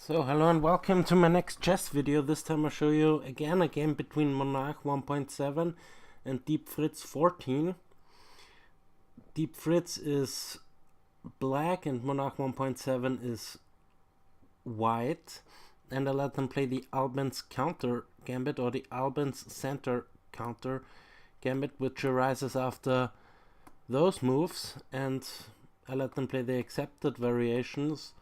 So hello and welcome to my next chess video. This time I'll show you again a game between Monarch 1.7 and Deep Fritz 14. Deep Fritz is black and Monarch 1.7 is white, and I let them play the Albans counter gambit, or the Albans center counter gambit, which arises after those moves, and I let them play the accepted variations.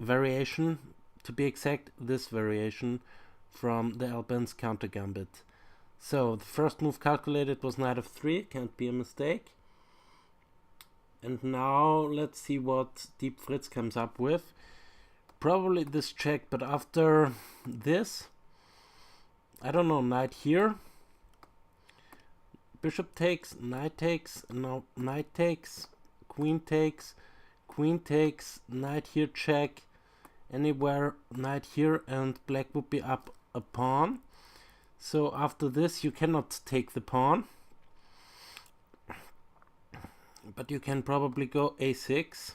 Variation, to be exact, this variation from the Albans counter gambit. So the first move calculated was knight of 3, can't be a mistake. And now let's see what Deep Fritz comes up with. Probably this check, but after this, I don't know, knight here, bishop takes, now knight takes, queen takes, knight here check, anywhere knight here, and black would be up a pawn. So after this you cannot take the pawn, but you can probably go a6.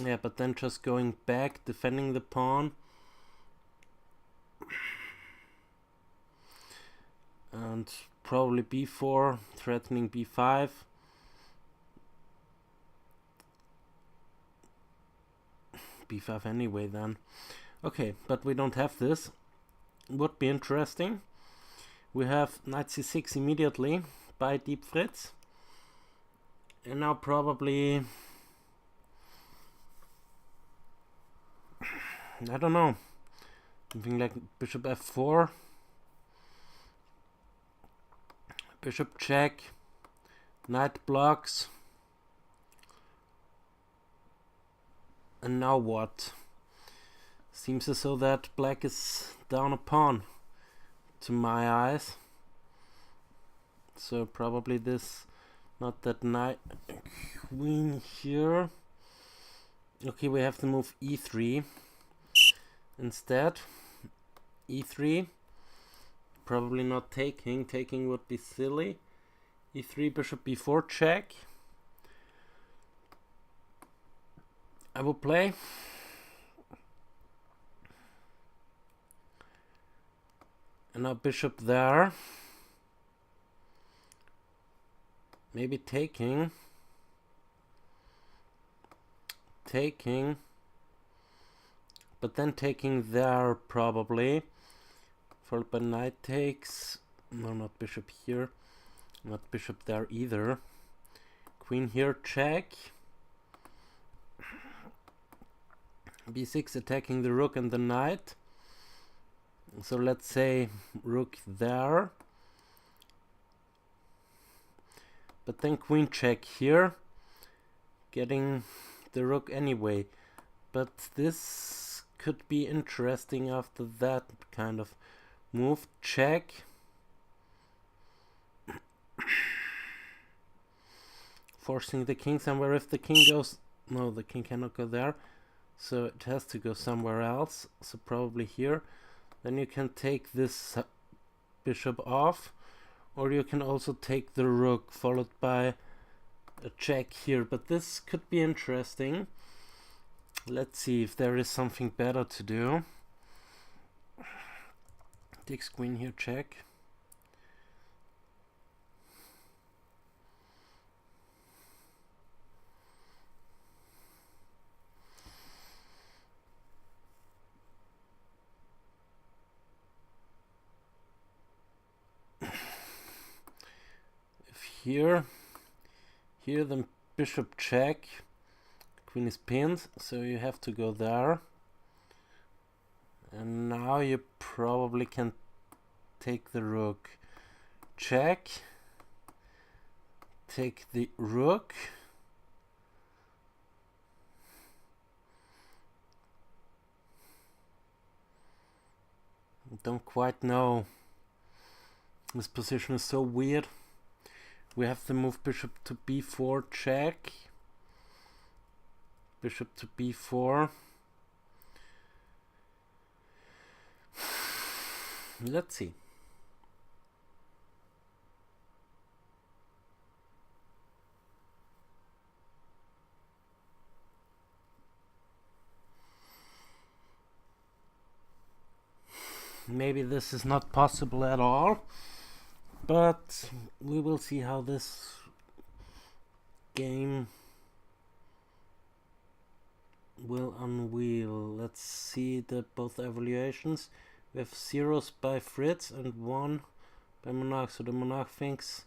Yeah, but then just going back, defending the pawn. And probably b4, threatening b5. b5 anyway then. Okay, but we don't have this. Would be interesting. We have knight c6 immediately by Deep Fritz. And now probably, I don't know, something like bishop f4. Bishop check, knight blocks, and now what? Seems as though that black is down a pawn, to my eyes. So probably this, not that knight, queen here. Okay, we have to move e3 instead. e3. Probably not taking. Taking would be silly. e3, bishop b4 check. I will play. And now bishop there. Maybe taking. But then taking there probably. Followed by knight takes. No, not bishop here. Not bishop there either. Queen here, check. b6 attacking the rook and the knight. So let's say rook there. But then queen check here. Getting the rook anyway. But this could be interesting after that kind of move. Check. Forcing the king somewhere. If the king goes, no, the king cannot go there, so it has to go somewhere else, so probably here. Then you can take this bishop off, or you can also take the rook followed by a check here. But this could be interesting. Let's see if there is something better to do. Takes queen here, check. If here then bishop check. Queen is pinned, so you have to go there. And now you probably can take the rook. Check. Take the rook. Don't quite know. This position is so weird. We have to move bishop to b4, check. Bishop to b4. Let's see. maybe this is not possible at all, but we will see how this game will unveil. Let's see both evaluations. We have 0s by Fritz and 1 by Monarch, so the Monarch thinks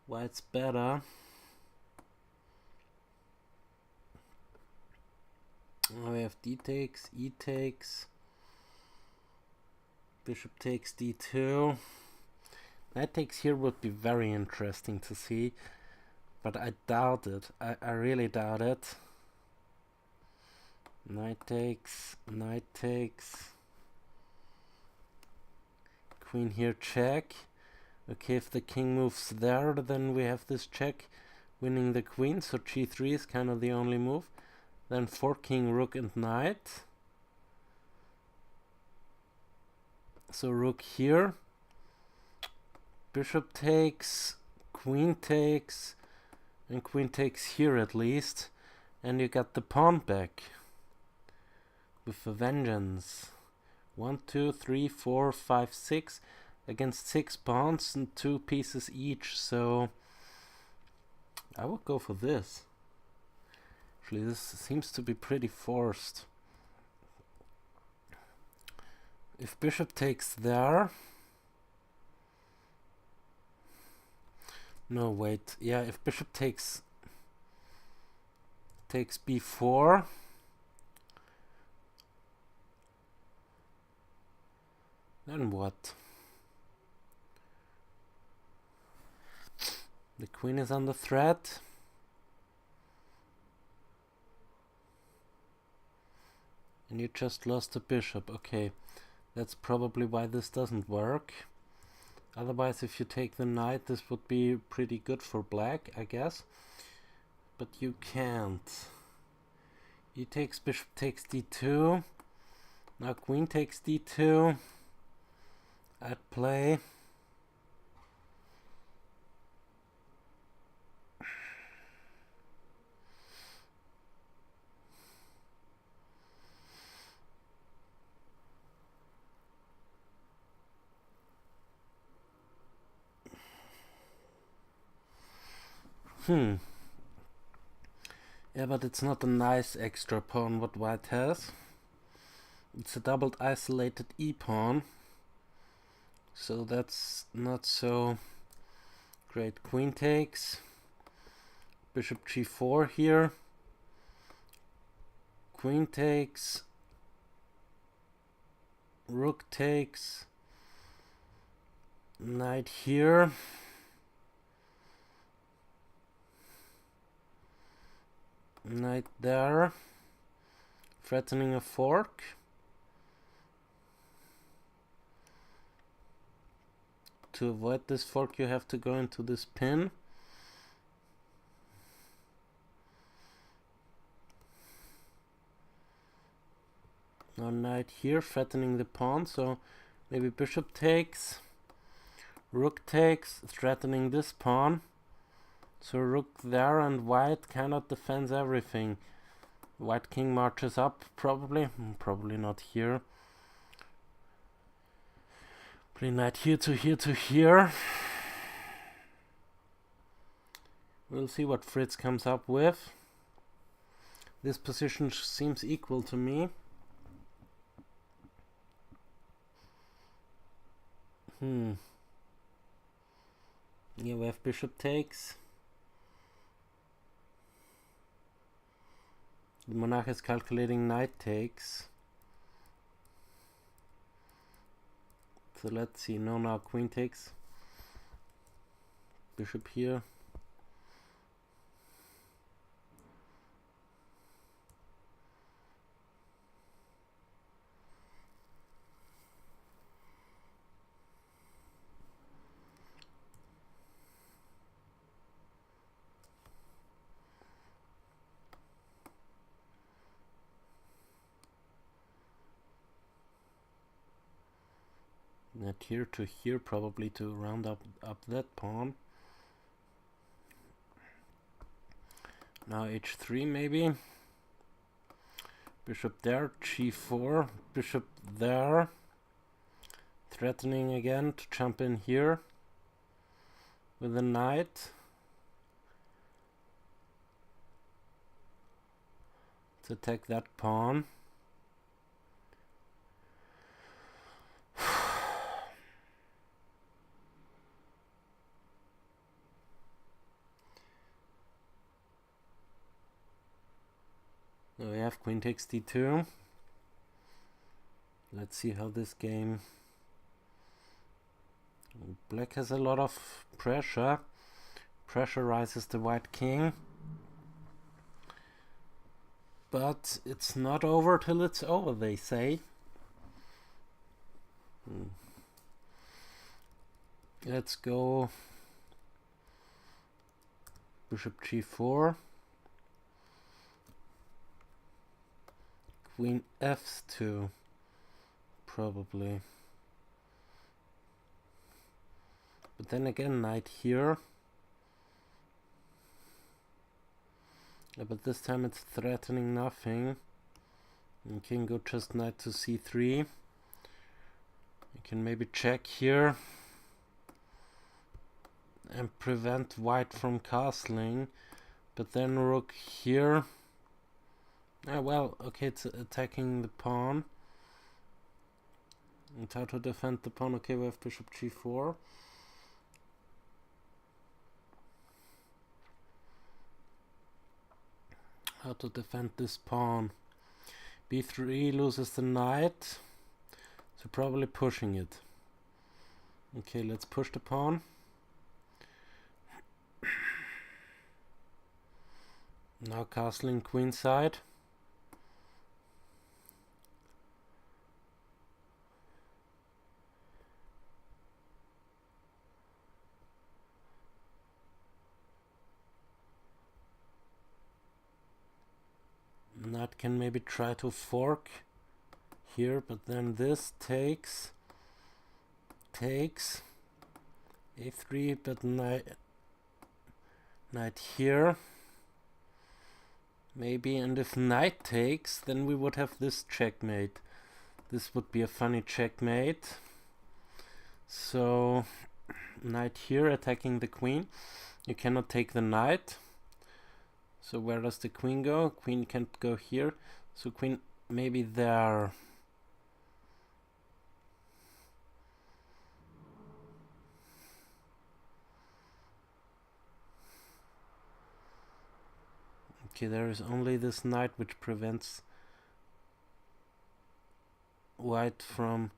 white's better. Now we have D takes, E takes, bishop takes D2. Knight takes here would be very interesting to see, but I doubt it. I really doubt it. Knight takes, queen here check. Okay, if the king moves there, then we have this check winning the queen, so g3 is kind of the only move. Then 4 king, rook and knight. So rook here, bishop takes, queen takes, and queen takes here at least, and you got the pawn back with a vengeance. 1, 2, 3, 4, 5, 6 against 6 pawns and 2 pieces each, so I would go for this. Actually, this seems to be pretty forced. If bishop takes there, no wait, yeah, if bishop takes b4, then what? The queen is under threat. And you just lost the bishop. Okay, that's probably why this doesn't work. Otherwise, if you take the knight, this would be pretty good for black, I guess. But you can't. E takes, bishop takes d2. Now queen takes d2. At play. Yeah, but it's not a nice extra pawn what white has. It's a doubled isolated e pawn. So that's not so great. Queen takes. Bishop g4 here. Queen takes. Rook takes. Knight here. Knight there. Threatening a fork. To avoid this fork, you have to go into this pin. Now knight here, threatening the pawn, so maybe bishop takes, rook takes, threatening this pawn. So rook there, and white cannot defend everything. White king marches up, probably not here. Play knight here to here to here. We'll see what Fritz comes up with. This position seems equal to me. Yeah, we have bishop takes. The Monarch is calculating knight takes. So let's see, no, now queen takes. Bishop here. Knight here to here, probably to round up that pawn. Now h3 maybe. Bishop there, g4, bishop there. Threatening again to jump in here with a knight. To attack that pawn. Now we have queen takes d2. Let's see how this game... Black has a lot of pressure. Pressurizes the white king. But it's not over till it's over, they say. Let's go bishop g4. Queen f2, probably. But then again, knight here. Yeah, but this time it's threatening nothing. You can go just knight to c3. You can maybe check here and prevent white from castling. But then rook here. Ah, well, okay, it's attacking the pawn. And how to defend the pawn? Okay, we have bishop g4. How to defend this pawn? b3 loses the knight, so probably pushing it. Okay, let's push the pawn. Now castling queenside. Knight can maybe try to fork here, but then this takes a3, but knight here maybe, and if knight takes, then we would have this checkmate. This would be a funny checkmate. So knight here attacking the queen. You cannot take the knight. So where does the queen go? Queen can't go here. So queen maybe there. Okay, there is only this knight which prevents white from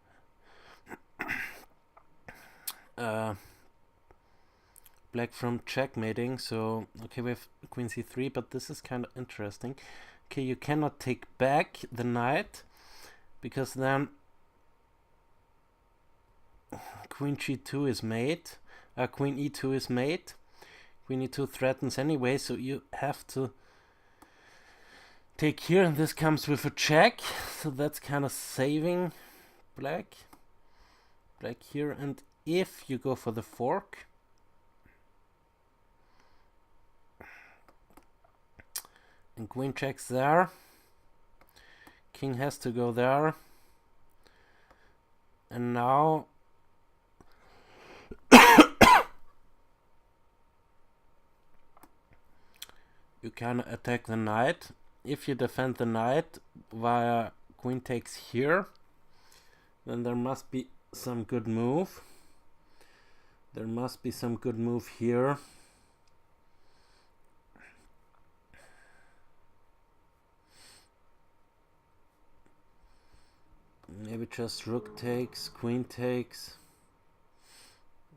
black from checkmating. So okay, we have queen c3, but this is kind of interesting. Okay, you cannot take back the knight because then queen g2 is made, queen e2 is made. Queen e2 threatens anyway, so you have to take here, and this comes with a check, so that's kind of saving black here. And if you go for the fork, and queen checks there, king has to go there, and now you can attack the knight. If you defend the knight via queen takes here, then there must be some good move. There must be some good move here. Maybe just rook takes, queen takes.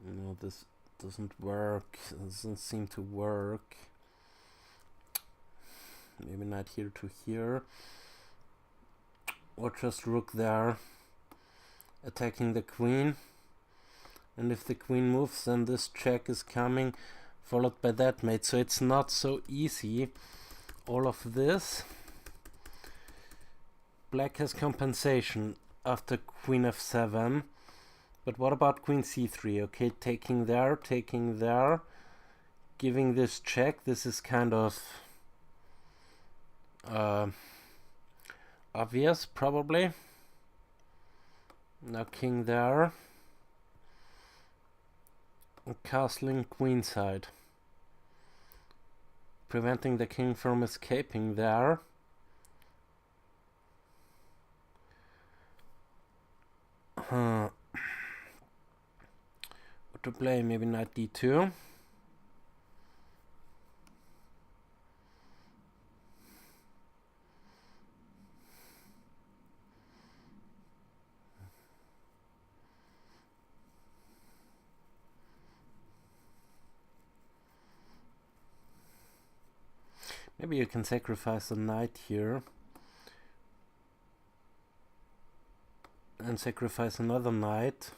No, this doesn't work. It doesn't seem to work. Maybe knight here to here. Or just rook there, attacking the queen. And if the queen moves, then this check is coming, followed by that mate. So it's not so easy, all of this. Black has compensation after queen f7. But what about queen c3? Okay, taking there, giving this check. This is kind of obvious, probably. Now king there. And castling queenside. Preventing the king from escaping there. What to play? Maybe knight d2. Maybe you can sacrifice a knight here. And sacrifice another knight.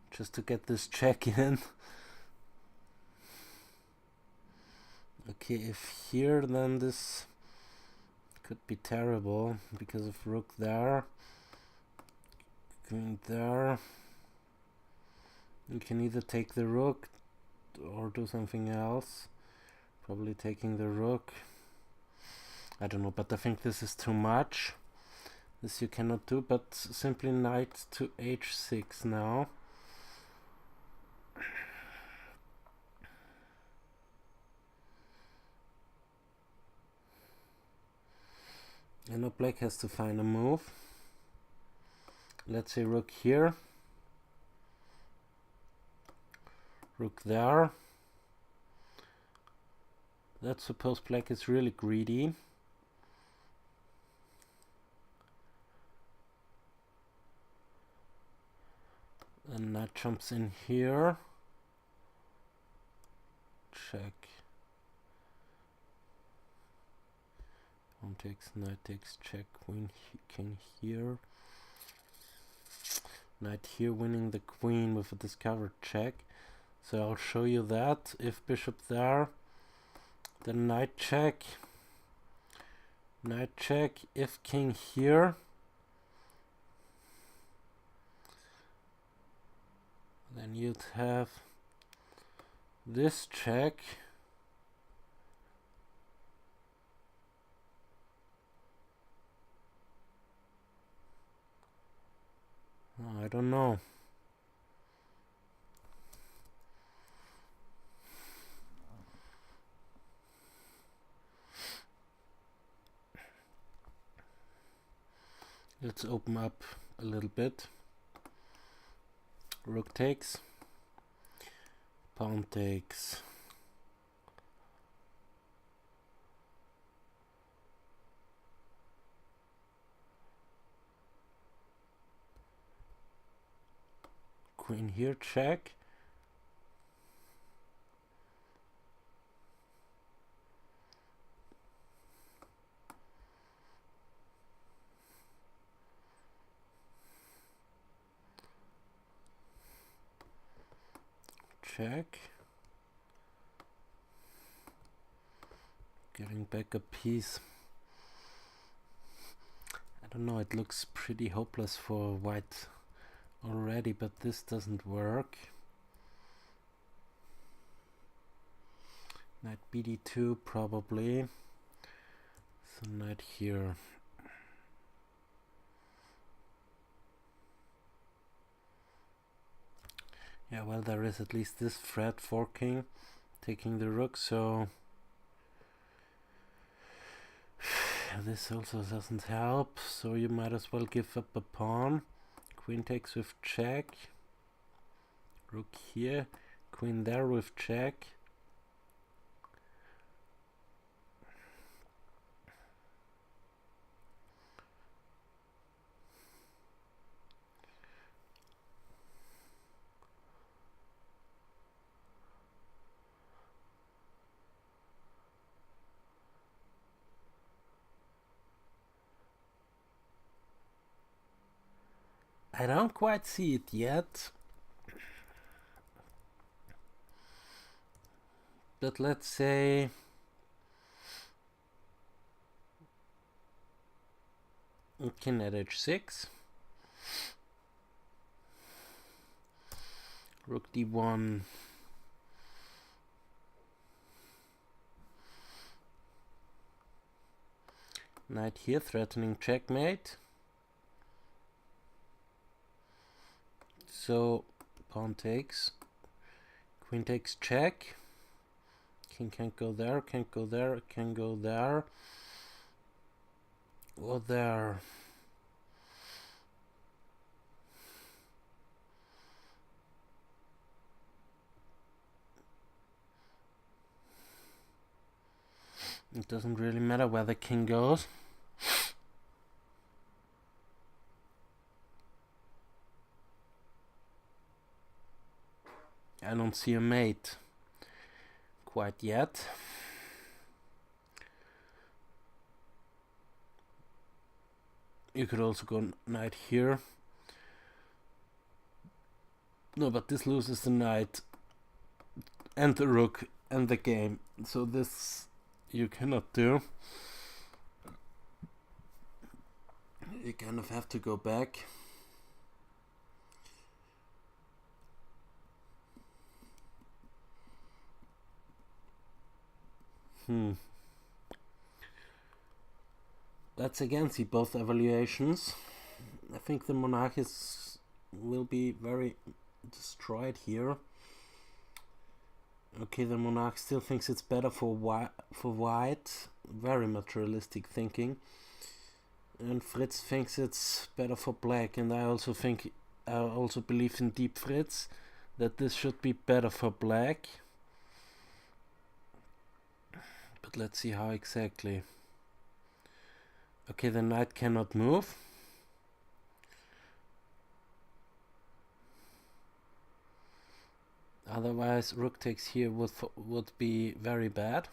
Just to get this check in. Okay, if here, then this could be terrible. Because of rook there. Queen there. You can either take the rook or do something else. Probably taking the rook. I don't know, but I think this is too much. This you cannot do, but simply knight to h6 now. And now black has to find a move. Let's say rook here. Rook there. Let's suppose black is really greedy. And knight jumps in here. Check. Pawn takes, knight takes, check, queen, king here. Knight here winning the queen with a discovered check. So I'll show you that. If bishop there, then knight check. Knight check. If king here, then you'd have this check. Oh, I don't know. Let's open up a little bit. Rook takes. Pawn takes. Queen here, check. Check. Getting back a piece. I don't know, it looks pretty hopeless for white already, but this doesn't work. Knight bd2 probably. So knight here. Yeah, well, there is at least this threat forking, taking the rook, so this also doesn't help, so you might as well give up a pawn. Queen takes with check. Rook here. Queen there with check. I don't quite see it yet, but let's say king at h6, rook d1, Knight here, threatening checkmate. So pawn takes, queen takes check. King can't go there, can't go there, can go there. Or there. It doesn't really matter where the king goes. I don't see a mate quite yet. You could also go knight here. No, but this loses the knight and the rook and the game. So this you cannot do. You kind of have to go back. Let's again see both evaluations. I think the Monarch will be very destroyed here. Okay, the Monarch still thinks it's better for white. Very materialistic thinking. And Fritz thinks it's better for black, and I also believe in Deep Fritz that this should be better for black. But let's see how exactly. Okay, the knight cannot move. Otherwise, rook takes here would be very bad.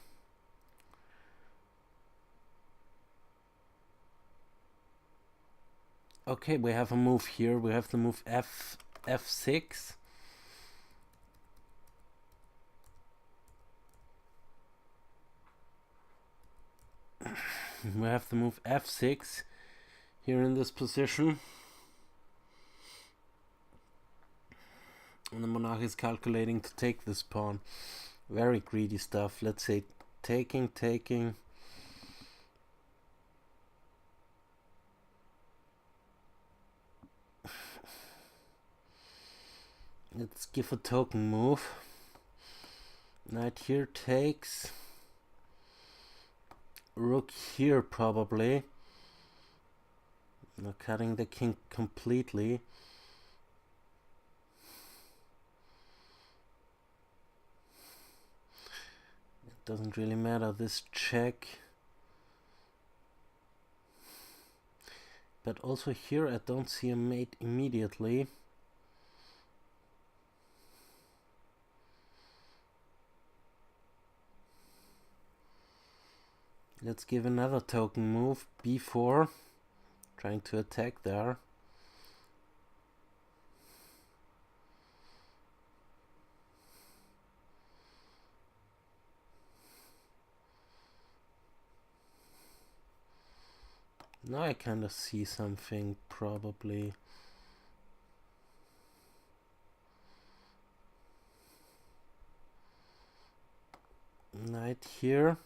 Okay, we have a move here. We have the move f6. We have the move f6 here in this position. And the Monarch is calculating to take this pawn. Very greedy stuff. Let's say taking. Let's give a token move. Knight here takes. Rook here probably. Now cutting the king completely. It doesn't really matter, this check. But also here I don't see a mate immediately. Let's give another token move, b4, trying to attack there. Now I kind of see something, probably. Knight here.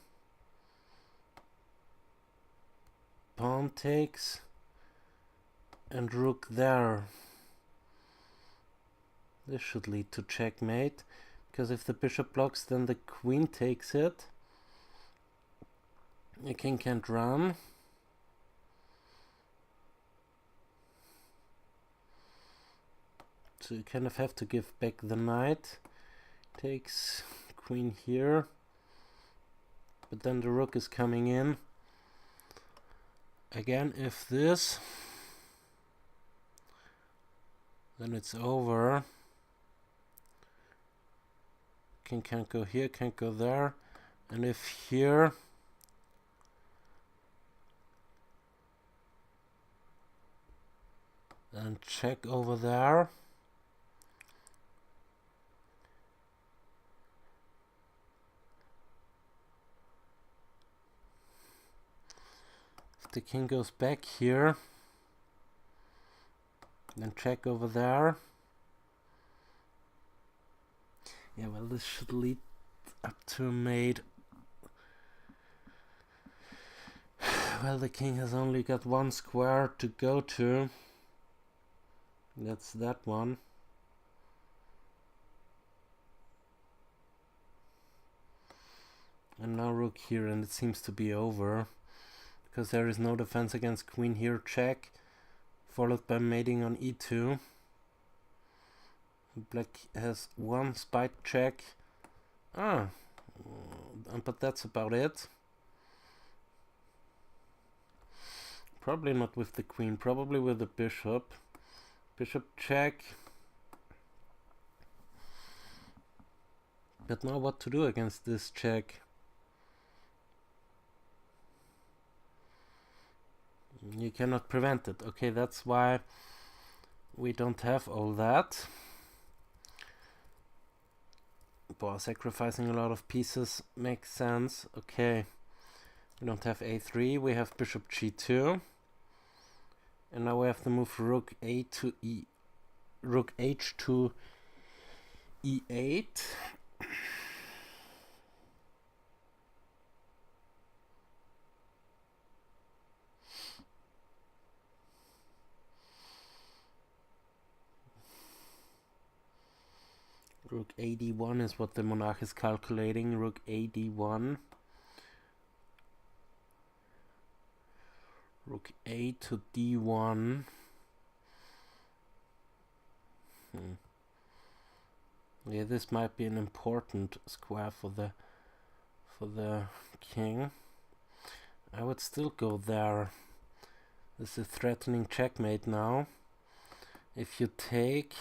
Pawn takes. And rook there. This should lead to checkmate. Because if the bishop blocks, then the queen takes it. The king can't run. So you kind of have to give back the knight. Takes queen here. But then the rook is coming in. Again, if this, then it's over. King can't go here, can't go there. And if here, then check over there. If the king goes back here, then check over there. Yeah, well, this should lead up to a mate. Well, the king has only got one square to go to. That's that one. And now rook here, and it seems to be over. Because there is no defense against queen here, check. Followed by mating on e2. Black has one spike check. But that's about it. Probably not with the queen, probably with the bishop. Bishop check. But now what to do against this check? You cannot prevent it. Okay, that's why we don't have all that. But sacrificing a lot of pieces makes sense. Okay, we don't have a3, we have bishop g2. And now we have to move rook a to e, rook h to e8. Rook a d1 is what the monarch is calculating. Rook a d1. Rook a to d1. Yeah, this might be an important square for the king. I would still go there. This is threatening checkmate now. If you take,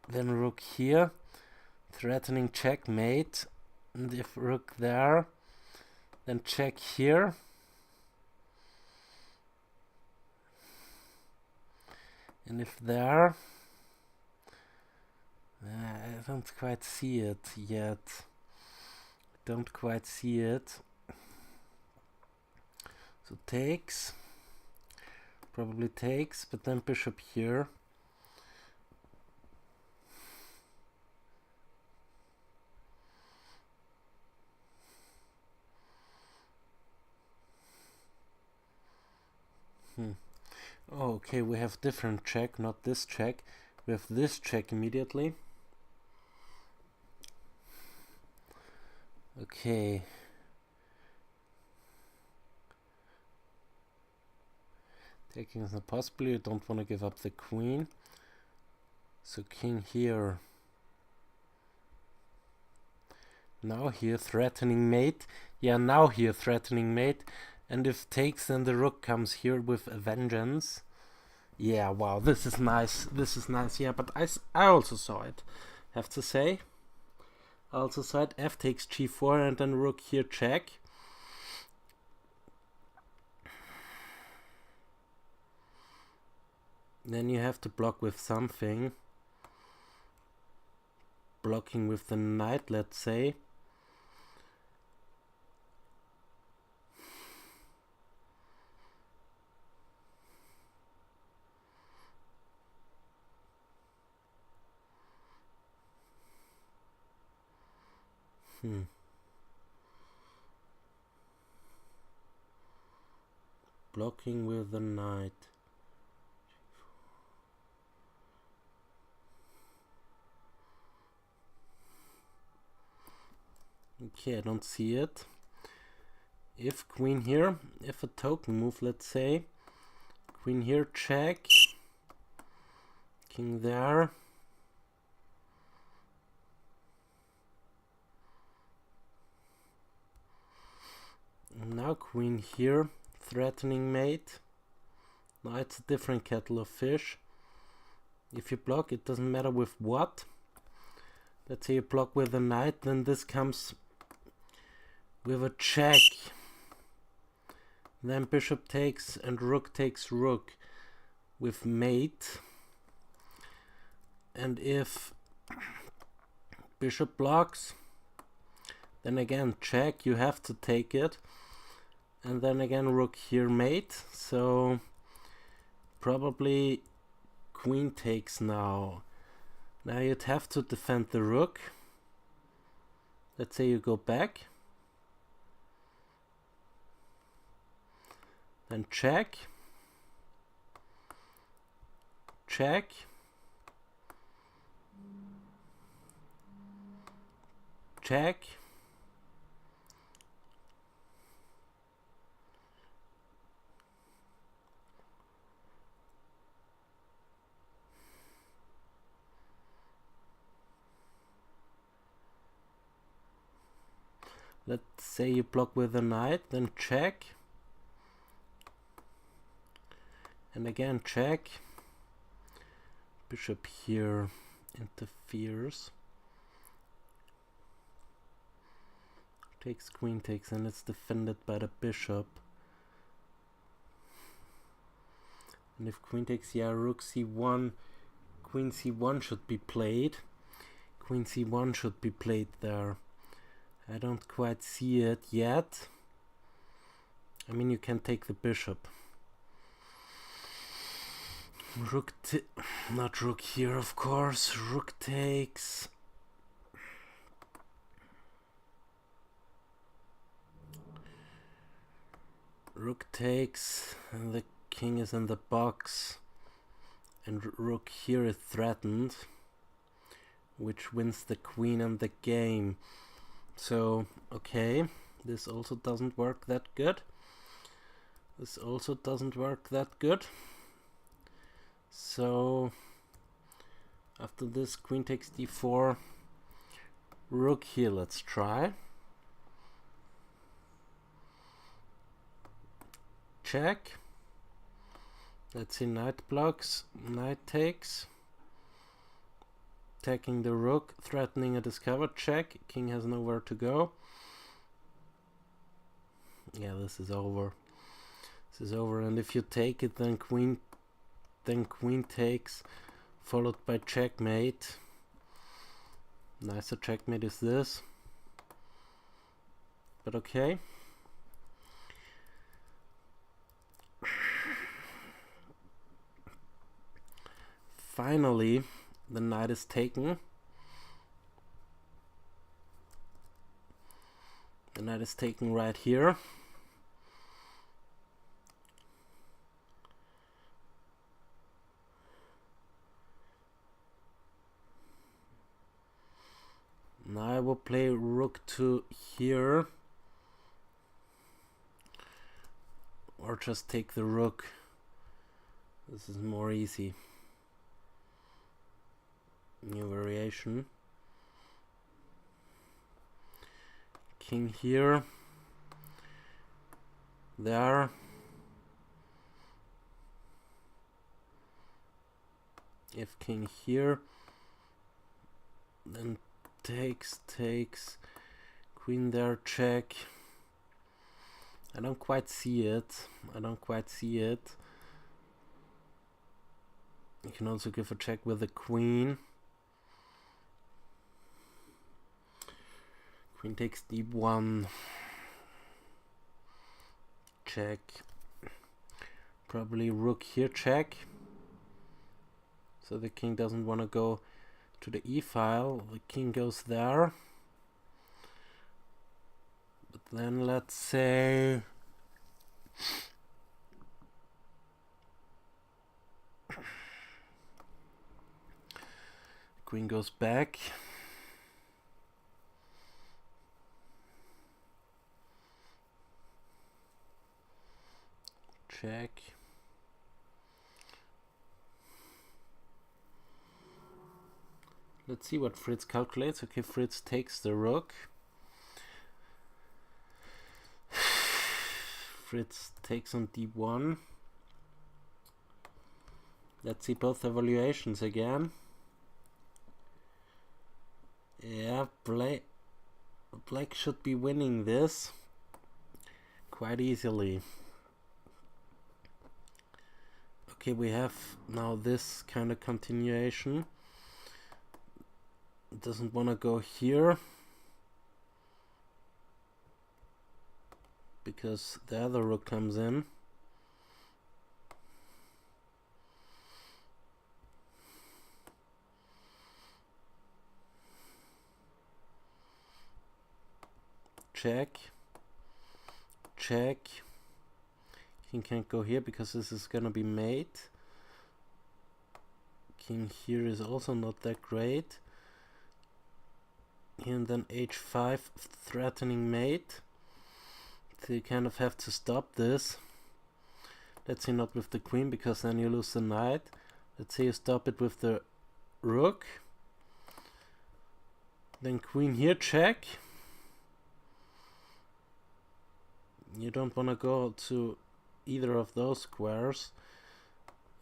then rook here, threatening checkmate, and if rook there, then check here. And if there, I don't quite see it yet. Don't quite see it. So takes, probably takes, but then bishop here. Oh, okay, we have different check, not this check. We have this check immediately. Okay. Taking is not possible. You don't want to give up the queen. So king here. Now here threatening mate. Yeah, now here threatening mate. And if takes, then the rook comes here with a vengeance. Yeah, wow, this is nice. This is nice. Yeah, but I also saw it, have to say. I also saw it. F takes g4 and then rook here check. Then you have to block with something. Blocking with the knight, let's say. Blocking with the knight. Okay, I don't see it. If queen here, if a token move, let's say. Queen here, check. King there. Now queen here, threatening mate. Now it's a different kettle of fish. If you block, it doesn't matter with what. Let's say you block with a knight, then this comes with a check. Then bishop takes and rook takes rook with mate. And if bishop blocks, then again check, you have to take it. And then again rook here mate. So probably queen takes now. Now you'd have to defend the rook. Let's say you go back. Then check. Check. Check. Let's say you block with a knight, then check. And again check. Bishop here interferes. Takes, queen takes, and it's defended by the bishop. And if queen takes, yeah, rook c1, queen c1 should be played. Queen c1 should be played there. I don't quite see it yet. I mean, you can take the bishop. Rook not rook here, of course. Rook takes. Rook takes, and the king is in the box. And rook here is threatened, which wins the queen and the game. So, okay, this also doesn't work that good. This also doesn't work that good. So, after this, queen takes d4, rook here, let's try. Check. Let's see, knight blocks, knight takes. Attacking the rook, threatening a discovered check. King has nowhere to go. Yeah, this is over. This is over, and if you take it, then queen takes, followed by checkmate. Nicer checkmate is this. But okay. Finally, the knight is taken. The knight is taken right here. Now I will play rook to here. Or just take the rook. This is more easy. New variation. King here. There. If king here, then takes, queen there, check. I don't quite see it. I don't quite see it. You can also give a check with the queen. Queen takes d1. Check. Probably rook here, check. So the king doesn't want to go to the e-file. The king goes there. But then let's say queen goes back. Check. Let's see what Fritz calculates. Okay, Fritz takes the rook. Fritz takes on d1. Let's see both evaluations again. Yeah, black should be winning this quite easily. Okay, we have now this kind of continuation. Doesn't want to go here because the other rook comes in. check, check. King can't go here because this is gonna be mate. King here is also not that great. And then h5, threatening mate. So you kind of have to stop this. Let's say not with the queen, because then you lose the knight. Let's say you stop it with the rook. Then queen here, check. You don't want to go to either of those squares.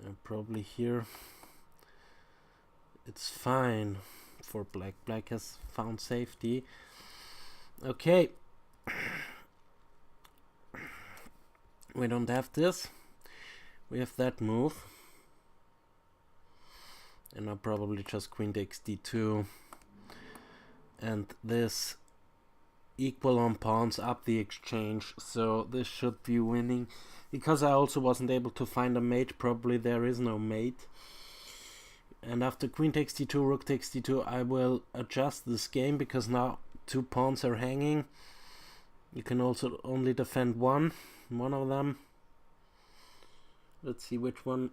And probably here it's fine for black. Black has found safety. Okay. We don't have this. We have that move. And now probably just queen takes d2. And this equal on pawns up the exchange. So this should be winning. Because I also wasn't able to find a mate, probably there is no mate. And after queen takes d2, rook takes d2, I will adjust this game because now 2 pawns are hanging. You can also only defend one of them. Let's see which one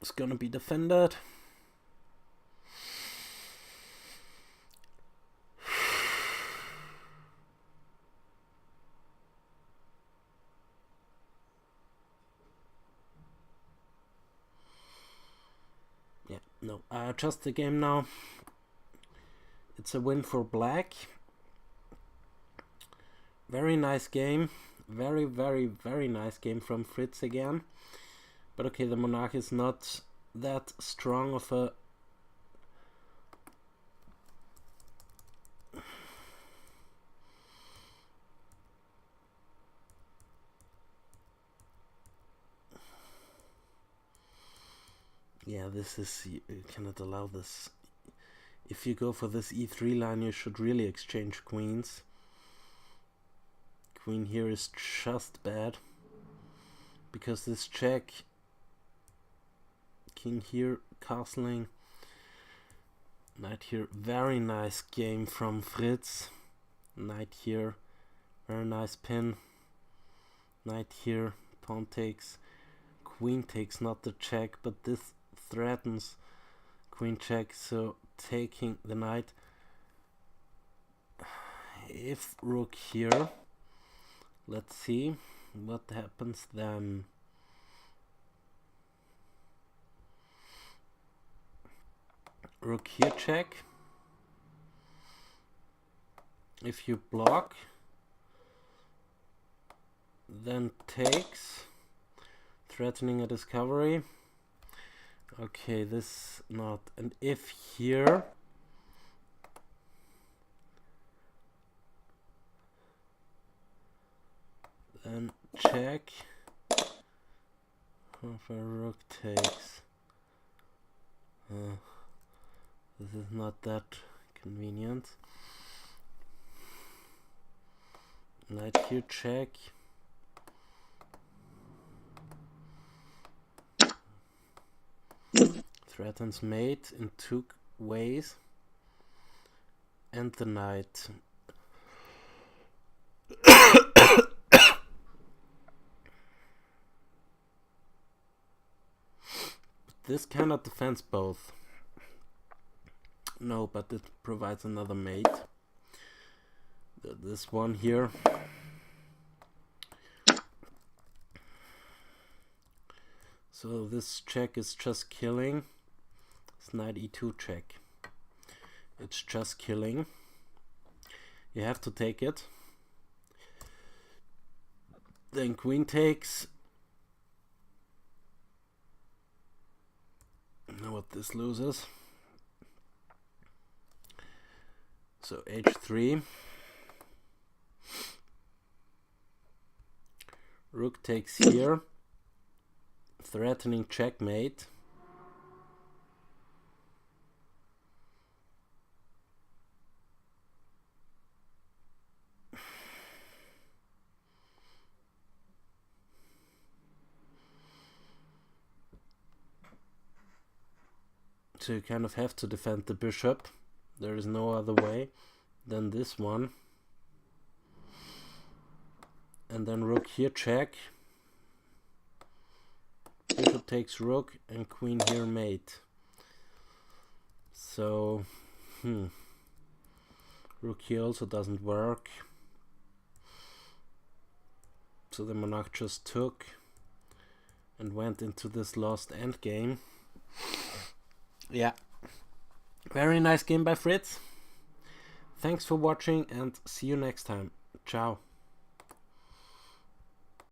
is gonna be defended. Yeah, no, I adjust the game now. It's a win for black. Very nice game. Very, very, very nice game from Fritz again. But okay, the Monarch is not that strong of a... Yeah, this is... You cannot allow this. If you go for this e3 line, you should really exchange queens. Queen here is just bad. Because this check... King here, castling. Knight here, very nice game from Fritz. Knight here, very nice pin. Knight here, pawn takes. Queen takes, not the check, but this threatens queen check, so taking the knight. If rook here, let's see what happens then. Rook here, check. If you block, then takes, threatening a discovery. Okay, this not. And if here, then check. If a rook takes, this is not that convenient. Knight here, check. Threatens mate in 2 ways. And the knight. This cannot defend both. No, but it provides another mate. This one here. So this check is just killing. It's knight e2 check. It's just killing. You have to take it. Then queen takes. Know what this loses. So h3. Rook takes here. Threatening checkmate. So you kind of have to defend the bishop. There is no other way than this one. and then rook here, check. Bishop takes rook, and queen here, mate. So, rook here also doesn't work. So the Monarch just took and went into this lost endgame. Yeah, very nice game by Fritz. Thanks for watching and see you next time. Ciao.